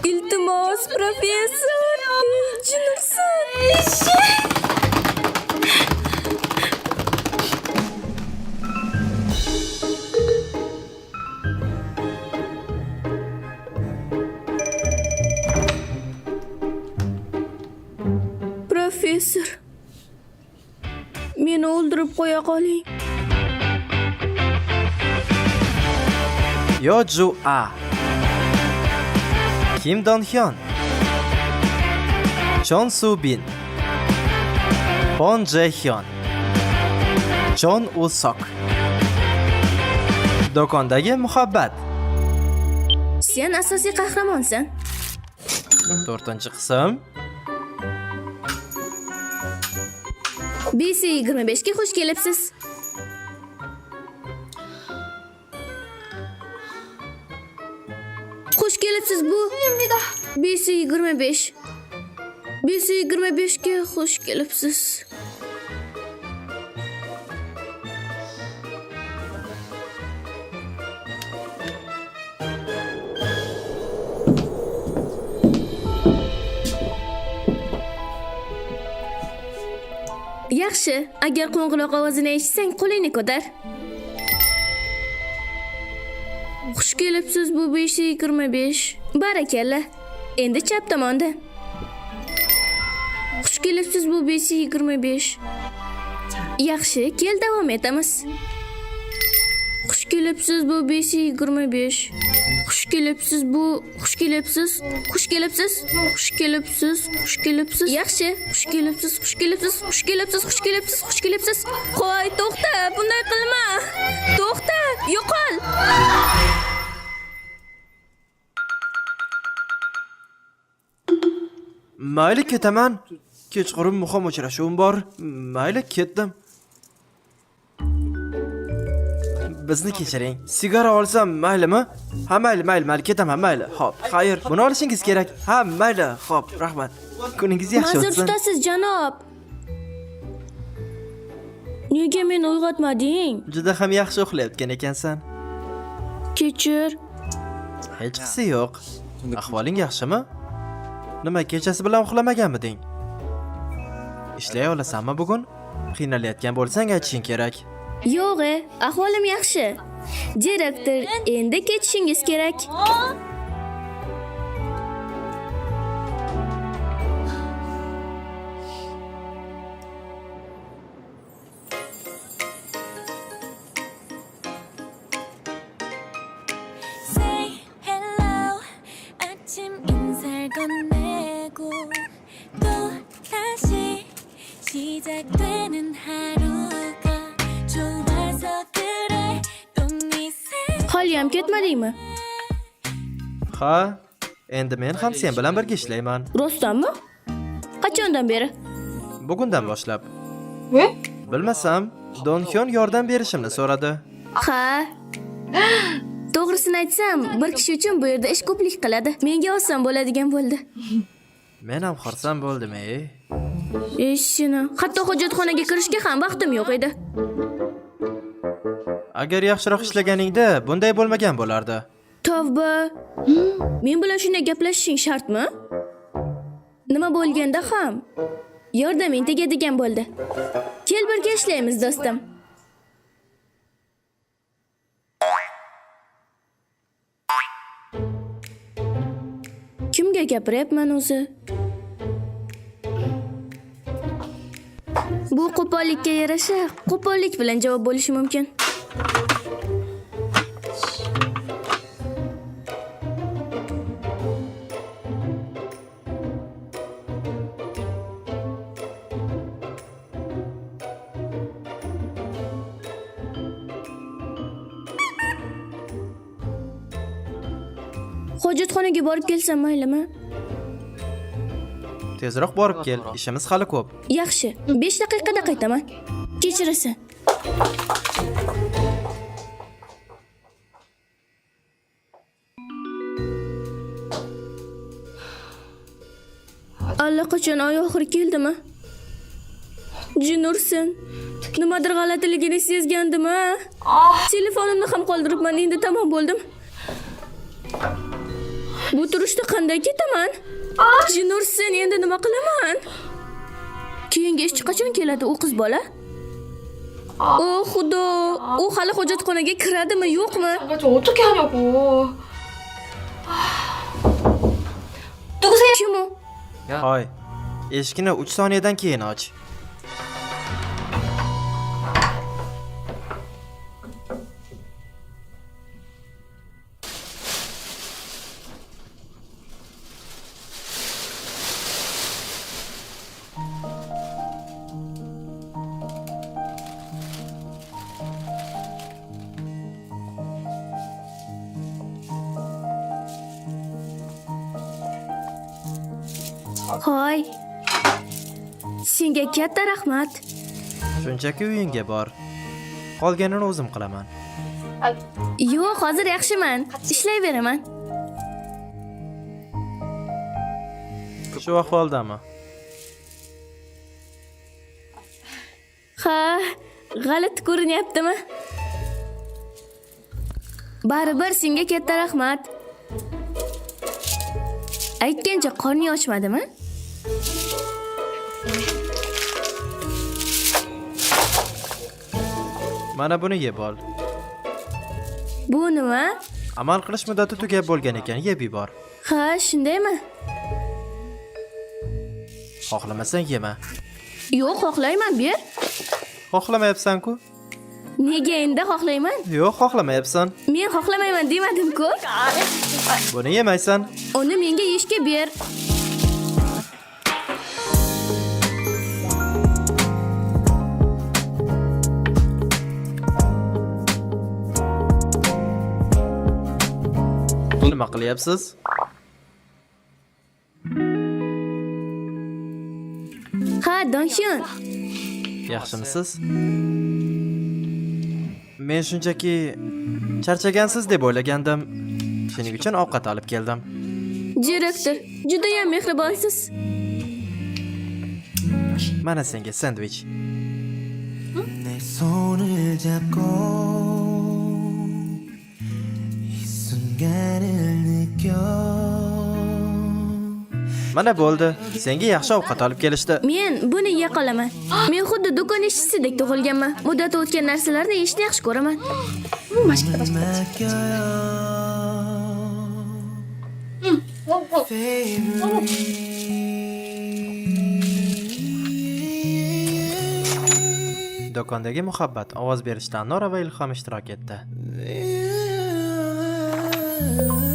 İltimos profesör. Jinurson. Profesör. Meni o'ldirib qo'ya qoling. Yoju A. Kim Don-hyun, Chon Soo-bin, Bon Jae-hyun, Chon Woo-sok. Do'kondagi muhabbat. Sen asosiy qahramonsan. 4-qism. BC25 ga xush kelibsiz. Xush kelibsiz bu. BC25. BC25 ga xush kelibsiz. Yaxshi, agar qo'ng'iroq ovozini eshitsang, qo'lingni ko'tar. Xush kelibsiz bu 525. Barakalla. Endi chap tomonda. Xush kelibsiz bu 525. Yaxshi, kel davom etamiz. Xush kelibsiz bu 525. Xush kelibsiz bu, xush kelibsiz, xush kelibsiz, xush kelibsiz, xush kelibsiz. Yaxshi, xush kelibsiz, xush kelibsiz, xush kelibsiz, xush kelibsiz, xush kelibsiz. Qo'y, to'xta, bunday qilma. To'xta, yo'qol. Mayli ketaman. Kechqurun muhim uchrashuvim bor. Mayli ketdim. Bizni kechiring. Sigara olsam maylimi? Ha, mayli, ketaman, mayli. Xo'p, xayr, buni olishingiz kerak. Ha, mayli, xo'p, rahmat. Kuningiz yaxshi Ma'zur o'tsin. tutasiz, janob. Nega meni uyg'otmading? Juda ham yaxshi uxlayotgan ekansan. Kechir. Hech qisi yo'q. Ahvoling yaxshimi? Nima, kechasi bilan uxlamaganmiding? Ishlay olasanmi bugun? Qiynalayotgan bo'lsang aytishing kerak. Yo'q, ahvolim yaxshi. Direktor, endi ketishingiz kerak. Say hello 아침 인사를 건네고 또 다시 시작되는 하루가 좋아서 그래 똥이 Holiyam ketmadingmi? Ha, endi men ham sen bilan birga ishlayman. Rostdanmi? Qachondan beri? Bugundan boshlab. Bilmasam, Don-hyun yordam berishimni so'radi. Ha. To'g'risini aytsam, bir kishi uchun bu yerda ish ko'plik qiladi. Menga oson bo'ladigan bo'ldi. Men ham xursand bo'ldim, Eshini, hatto hojatxonaga kirishga ham vaqtim yo'q edi. Agar yaxshiroq ishlaganingda bunday bo'lmagan bo'lardi. Tavba. Men bilan shunday gaplashishing shartmi? Nima bo'lganda ham yordaming tegadigan bo'ldi. Kel birga ishlaymiz, do'stim. Kimga gapiryapman o'zi? Bu qo'pollikka yarasha qo'pollik bilan javob bo'lishi mumkin. Hojatxonaga borib kelsam maylimi? Tezroq borib kel, ishimiz hali ko'p. Yaxshi, 5 daqiqada qaytaman. Kechirasan. Allaqachon oy oxiri keldimi? Jinurson, Nimadir g'alatiligini sezgandim ha. Telefonimni ham qoldiribman, endi tamom bo'ldim. Bu turishda qanday ketaman? Jinursin, endi nima qilaman? Keyingi ishchi qachon keladi u qiz bola? O xudo, u hali hojatxonaga kiradimi, yo'qmi? 저 어떻게 하냐고. 누구세요? Kim u? Hoy. Eshikni 3 soniyadan keyin och. Hoy. Senga katta rahmat. Shunchaki uyingga bor. Qolganini o'zim qilaman. Yo'q, hozir yaxshiman. Ishlayveraman. Shu ahvoldami? Ha, g'alati ko'rinyaptimi? Baribir senga katta rahmat. Aytgancha qorning ochmadimi? Mana buni yeb ol. Bu nima? Amal qilish muddati tugab bo'lgan ekan, yeb yubor. Ha, shundaymi? Xohlamasang yema. Yo'q, xohlayman, ber. Xohlamayapsan-ku? Nega endi xohlayman? Yo'q, xohlamayapsan. Men xohlamayman demadim-ku. Buni yemaysan. Uni menga yeyishga ber. Nima qilyapsiz? Ha, Dongshun. Yaxshimisiz? Men shunchaki charchagansiz deb o'ylagandim. Shuning uchun ovqat olib keldim. Direktor, juda ham mehribonsiz. Mana senga sandwich. 내 손을 잡고 이 순간을 느껴 Mana bo'ldi. Senga yaxshi ovqat olib kelishdi. Men buni yeya qolaman. Men xuddi do'kon ishchisidek tug'ilganman. Muddati o'tgan narsalarni yeyishni yaxshi ko'raman. 맛있겠다, 맛있겠다. 맡겨요 Do'kondagi muhabbat ovoz berishda Nora va Ilhom ishtirok etdi. Favorite